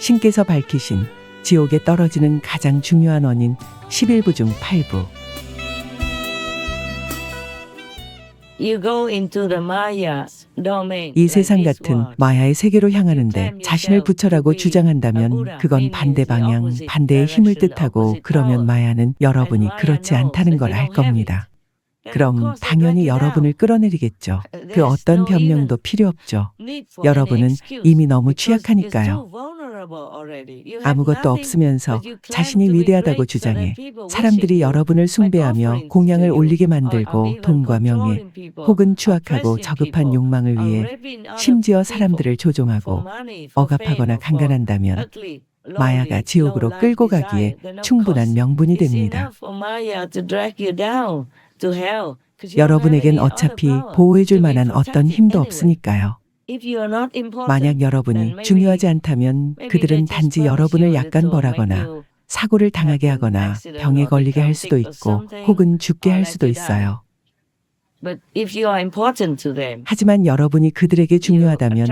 신께서 밝히신 지옥에 떨어지는 가장 중요한 원인 11부 중 8부. 이 세상 같은 마야의 세계로 향하는데 자신을 부처라고 주장한다면 그건 반대 방향, 반대의 힘을 뜻하고, 그러면 마야는 여러분이 그렇지 않다는 걸 알 겁니다. 그럼 당연히 여러분을 끌어내리겠죠. 그 어떤 변명도 필요 없죠. 여러분은 이미 너무 취약하니까요. 아무것도 없으면서 자신이 위대하다고 주장해 사람들이 여러분을 숭배하며 공양을 올리게 만들고, 돈과 명예 혹은 추악하고 저급한 욕망을 위해 심지어 사람들을 조종하고 억압하거나 강간한다면 마야가 지옥으로 끌고 가기에 충분한 명분이 됩니다. 여러분에겐 어차피 보호해줄 만한 어떤 힘도 없으니까요. 만약 여러분이 중요하지 않다면 그들은 단지 여러분을 약간 벌하거나 사고를 당하게 하거나 병에 걸리게 할 수도 있고 혹은 죽게 할 수도 있어요. 하지만 여러분이 그들에게 중요하다면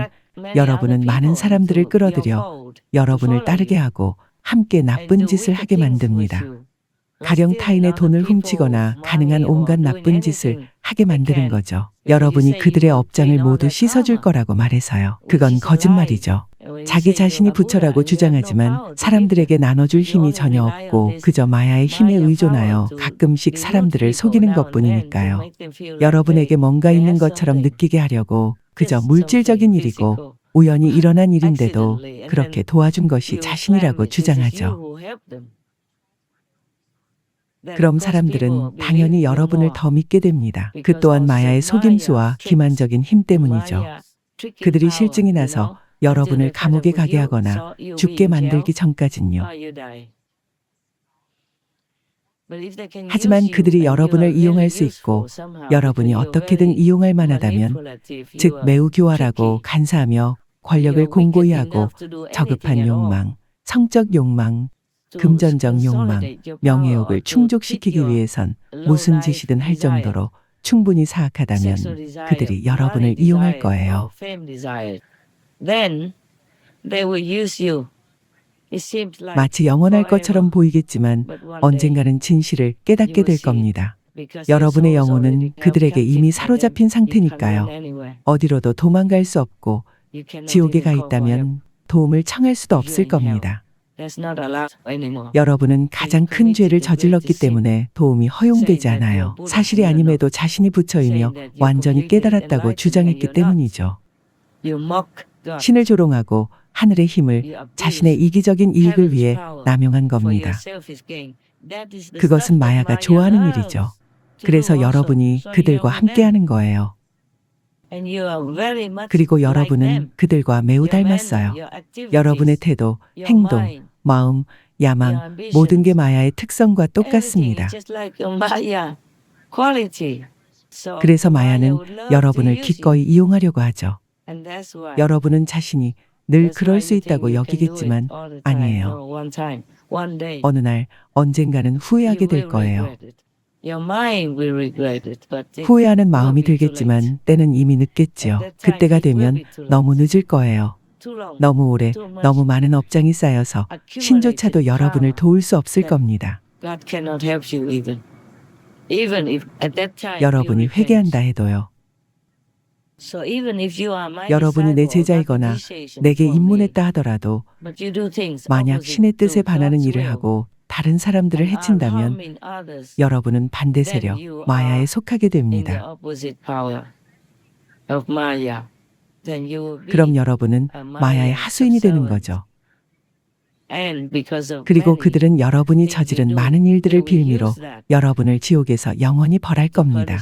여러분은 많은 사람들을 끌어들여 여러분을 따르게 하고 함께 나쁜 짓을 하게 만듭니다. 가령 타인의 돈을 훔치거나 가능한 온갖 나쁜 짓을 하게 만드는 거죠. 여러분이 그들의 업장을 모두 씻어줄 거라고 말해서요. 그건 거짓말이죠. 자기 자신이 부처라고 주장하지만 사람들에게 나눠줄 힘이 전혀 없고 그저 마야의 힘에 의존하여 가끔씩 사람들을 속이는 것뿐이니까요. 여러분에게 뭔가 있는 것처럼 느끼게 하려고 그저 물질적인 일이고 우연히 일어난 일인데도 그렇게 도와준 것이 자신이라고 주장하죠. 그럼 사람들은 당연히 여러분을 더 믿게 됩니다. 그 또한 마야의 속임수와 기만적인 힘 때문이죠. 그들이 실증이 나서 여러분을 감옥에 가게 하거나 죽게 만들기 전까진요. 하지만 그들이 여러분을 이용할 수 있고 여러분이 어떻게든 이용할 만하다면, 즉 매우 교활하고 간사하며 권력을 공고히 하고 저급한 욕망, 성적 욕망, 금전적 욕망, 명예욕을 충족시키기 위해선 무슨 짓이든 할 정도로 충분히 사악하다면 그들이 여러분을 이용할 거예요. 마치 영원할 것처럼 보이겠지만 언젠가는 진실을 깨닫게 될 겁니다. 여러분의 영혼은 그들에게 이미 사로잡힌 상태니까요. 어디로도 도망갈 수 없고 지옥에 가 있다면 도움을 청할 수도 없을 겁니다. 여러분은 가장 큰 죄를 저질렀기 때문에 도움이 허용되지 않아요. 사실이 아님에도 자신이 부처이며 완전히 깨달았다고 주장했기 때문이죠. 신을 조롱하고 하늘의 힘을 자신의 이기적인 이익을 위해 남용한 겁니다. 그것은 마야가 좋아하는 일이죠. 그래서 여러분이 그들과 함께하는 거예요. 그리고 여러분은 그들과 매우 닮았어요. 여러분의 태도, 행동, 마음, 야망, 모든 게 마야의 특성과 똑같습니다. 그래서 마야는 여러분을 기꺼이 이용하려고 하죠. 여러분은 자신이 늘 그럴 수 있다고 여기겠지만 아니에요. 어느 날 언젠가는 후회하게 될 거예요. 후회하는 마음이 들겠지만 때는 이미 늦겠지요. 그때가 되면 너무 늦을 거예요. 너무 오래, 너무 많은 업장이 쌓여서 신조차도 여러분을 도울 수 없을 겁니다. 여러분이 회개한다 해도요. 여러분이 내 제자이거나 내게 입문했다 하더라도 만약 신의 뜻에 반하는 일을 하고 다른 사람들을 해친다면 여러분은 반대 세력, 마야에 속하게 됩니다. 그럼 여러분은 마야의 하수인이 되는 거죠. 그리고 그들은 여러분이 저지른 많은 일들을 빌미로 여러분을 지옥에서 영원히 벌할 겁니다.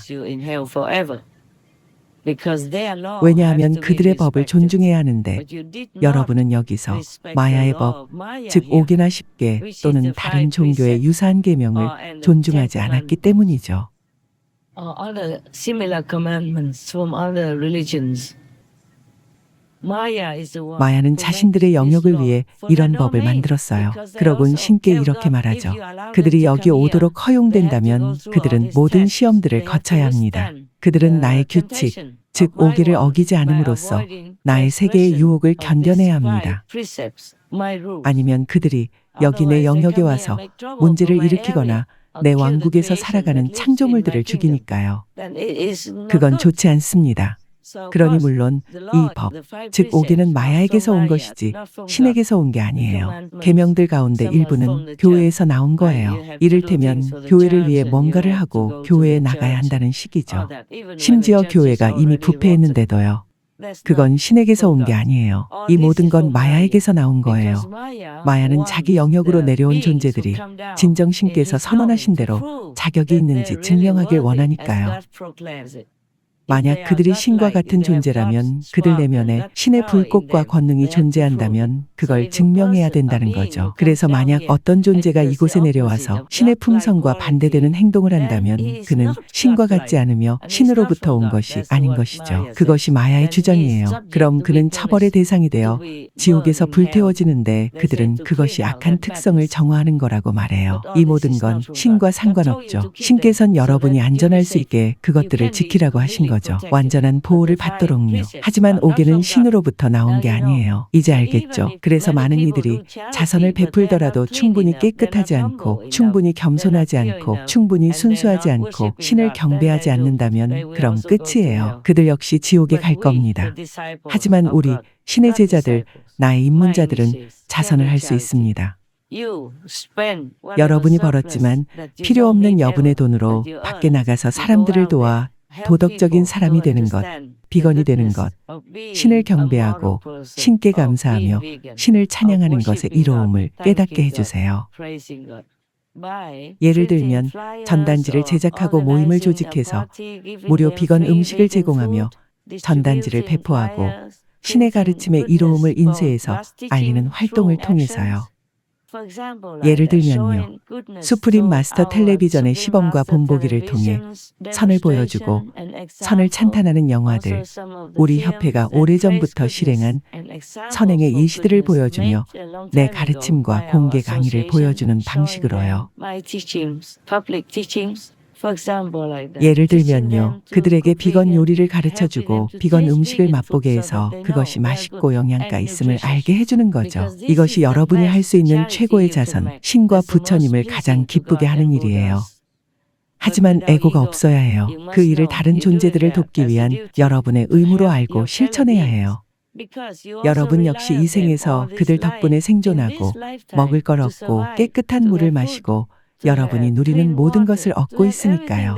왜냐하면 그들의 법을 존중해야 하는데 여러분은 여기서 마야의 법, 즉 5개나 10개 또는 다른 종교의 유사한 계명을 존중하지 않았기 때문이죠. 마야는 자신들의 영역을 위해 이런 법을 만들었어요. 그러곤 신께 이렇게 말하죠. 그들이 여기 오도록 허용된다면 그들은 모든 시험들을 거쳐야 합니다. 그들은 나의 규칙, 즉 오계를 어기지 않음으로써 나의 세계의 유혹을 견뎌내야 합니다. 아니면 그들이 여기 내 영역에 와서 문제를 일으키거나 내 왕국에서 살아가는 창조물들을 죽이니까요. 그건 좋지 않습니다. 그러니 물론 이 법, 즉 오계는 마야에게서 온 것이지 신에게서 온 게 아니에요. 계명들 가운데 일부는 교회에서 나온 거예요. 이를테면 교회를 위해 뭔가를 하고 교회에 나가야 한다는 식이죠. 심지어 교회가 이미 부패했는데도요. 그건 신에게서 온 게 아니에요. 이 모든 건 마야에게서 나온 거예요. 마야는 자기 영역으로 내려온 존재들이 진정 신께서 선언하신 대로 자격이 있는지 증명하길 원하니까요. 만약 그들이 신과 같은 존재라면 그들 내면에 신의 불꽃과 권능이 존재한다면 그걸 증명해야 된다는 거죠. 그래서 만약 어떤 존재가 이곳에 내려와서 신의 품성과 반대되는 행동을 한다면 그는 신과 같지 않으며 신으로부터 온 것이 아닌 것이죠. 그것이 마야의 주장이에요. 그럼 그는 처벌의 대상이 되어 지옥에서 불태워지는데 그들은 그것이 악한 특성을 정화하는 거라고 말해요. 이 모든 건 신과 상관없죠. 신께선 여러분이 안전할 수 있게 그것들을 지키라고 하신 거죠. 완전한 보호를 받도록요. 하지만 오계는 신으로부터 나온 게 아니에요. 이제 알겠죠? 그래서 많은 이들이 자선을 베풀더라도 충분히 깨끗하지 않고 충분히 겸손하지 않고 충분히 순수하지 않고 신을 경배하지 않는다면 그럼 끝이에요. 그들 역시 지옥에 갈 겁니다. 하지만 우리 신의 제자들, 나의 입문자들은 자선을 할 수 있습니다. 여러분이 벌었지만 필요 없는 여분의 돈으로 밖에 나가서 사람들을 도와 도덕적인 사람이 되는 것, 비건이 되는 것, 신을 경배하고 신께 감사하며 신을 찬양하는 것의 이로움을 깨닫게 해주세요. 예를 들면 전단지를 제작하고 모임을 조직해서 무료 비건 음식을 제공하며 전단지를 배포하고 신의 가르침의 이로움을 인쇄해서 알리는 활동을 통해서요. 예를 들면요. 수프림 마스터 텔레비전의 시범과 본보기를 통해 선을 보여주고 선을 찬탄하는 영화들, 우리 협회가 오래전부터 실행한 선행의 예시들을 보여주며 내 가르침과 공개 강의를 보여주는 방식으로요. 예를 들면요. 그들에게 비건 요리를 가르쳐주고 비건 음식을 맛보게 해서 그것이 맛있고 영양가 있음을 알게 해주는 거죠. 이것이 여러분이 할 수 있는 최고의 자선, 신과 부처님을 가장 기쁘게 하는 일이에요. 하지만 애고가 없어야 해요. 그 일을 다른 존재들을 돕기 위한 여러분의 의무로 알고 실천해야 해요. 여러분 역시 이 생에서 그들 덕분에 생존하고 먹을 걸 얻고 깨끗한 물을 마시고 여러분이 누리는 모든 것을 얻고 있으니까요.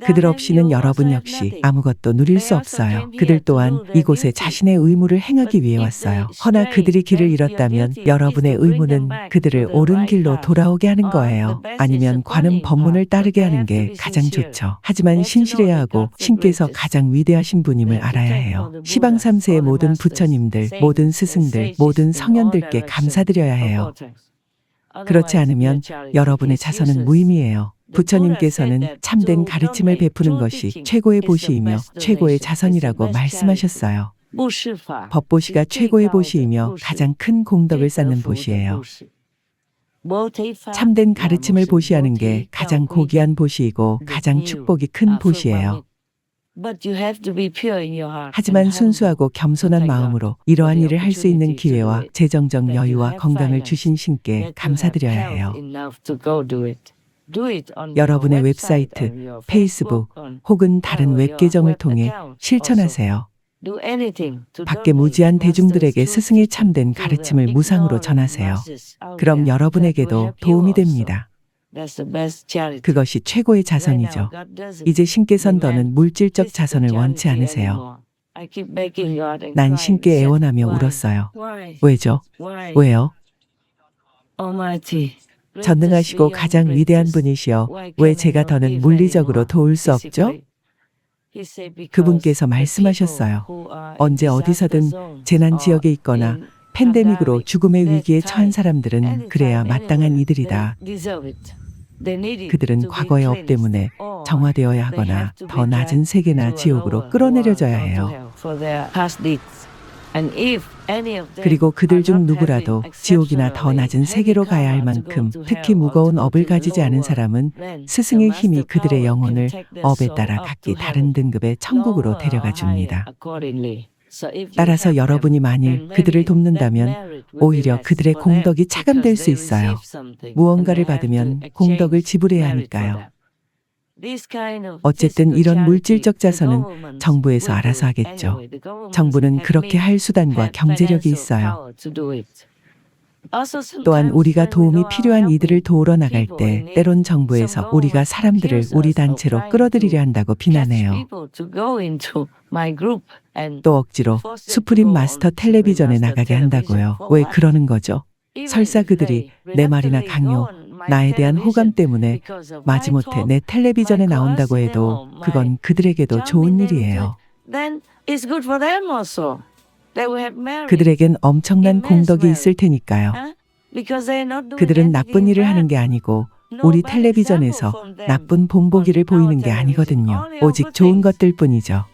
그들 없이는 여러분 역시 아무것도 누릴 수 없어요. 그들 또한 이곳에 자신의 의무를 행하기 위해 왔어요. 허나 그들이 길을 잃었다면 여러분의 의무는 그들을 옳은 길로 돌아오게 하는 거예요. 아니면 관음 법문을 따르게 하는 게 가장 좋죠. 하지만 신실해야 하고 신께서 가장 위대하신 분임을 알아야 해요. 시방 3세의 모든 부처님들, 모든 스승들, 모든 성현들께 감사드려야 해요. 그렇지 않으면 여러분의 자선은 무의미해요. 부처님께서는 참된 가르침을 베푸는 것이 최고의 보시이며 최고의 자선이라고 말씀하셨어요. 법보시가 최고의 보시이며 가장 큰 공덕을 쌓는 보시예요. 참된 가르침을 보시하는 게 가장 고귀한 보시이고 가장 축복이 큰 보시예요. 하지만 순수하고 겸손한 마음으로 이러한 일을 할 수 있는 기회와 재정적 여유와 건강을 주신 신께 감사드려야 해요. 여러분의 웹사이트, 페이스북 혹은 다른 웹 계정을 통해 실천하세요. 밖에 무지한 대중들에게 스승의 참된 가르침을 무상으로 전하세요. 그럼 여러분에게도 도움이 됩니다. 그것이 최고의 자선이죠. 이제 신께선 더는 물질적 자선을 원치 않으세요. 난 신께 애원하며 울었어요. 왜죠? 왜요? 전능하시고 가장 위대한 분이시여, 왜 제가 더는 물리적으로 도울 수 없죠? 그분께서 말씀하셨어요. 언제 어디서든 재난 지역에 있거나 팬데믹으로 죽음의 위기에 처한 사람들은 그래야 마땅한 이들이다. 그들은 과거의 업 때문에 정화되어야 하거나 더 낮은 세계나 지옥으로 끌어내려져야 해요. 그리고 그들 중 누구라도 지옥이나 더 낮은 세계로 가야 할 만큼 특히 무거운 업을 가지지 않은 사람은 스승의 힘이 그들의 영혼을 업에 따라 각기 다른 등급의 천국으로 데려가 줍니다. 따라서 여러분이 만일 그들을 돕는다면 오히려 그들의 공덕이 차감될 수 있어요. 무언가를 받으면 공덕을 지불해야 하니까요. 어쨌든 이런 물질적 자선은 정부에서 알아서 하겠죠. 정부는 그렇게 할 수단과 경제력이 있어요. 또한 우리가 도움이 필요한 이들을 도우러 나갈 때 때론 정부에서 우리가 사람들을 우리 단체로 끌어들이려 한다고 비난해요. 또 억지로 수프림 마스터 텔레비전에 나가게 한다고요. 왜 그러는 거죠? 설사 그들이 내 말이나 강요, 나에 대한 호감 때문에 마지못해 내 텔레비전에 나온다고 해도 그건 그들에게도 좋은 일이에요. 그들에겐 엄청난 공덕이 있을 테니까요. 그들은 나쁜 일을 하는 게 아니고 우리 텔레비전에서 나쁜 본보기를 보이는 게 아니거든요. 오직 좋은 것들 뿐이죠.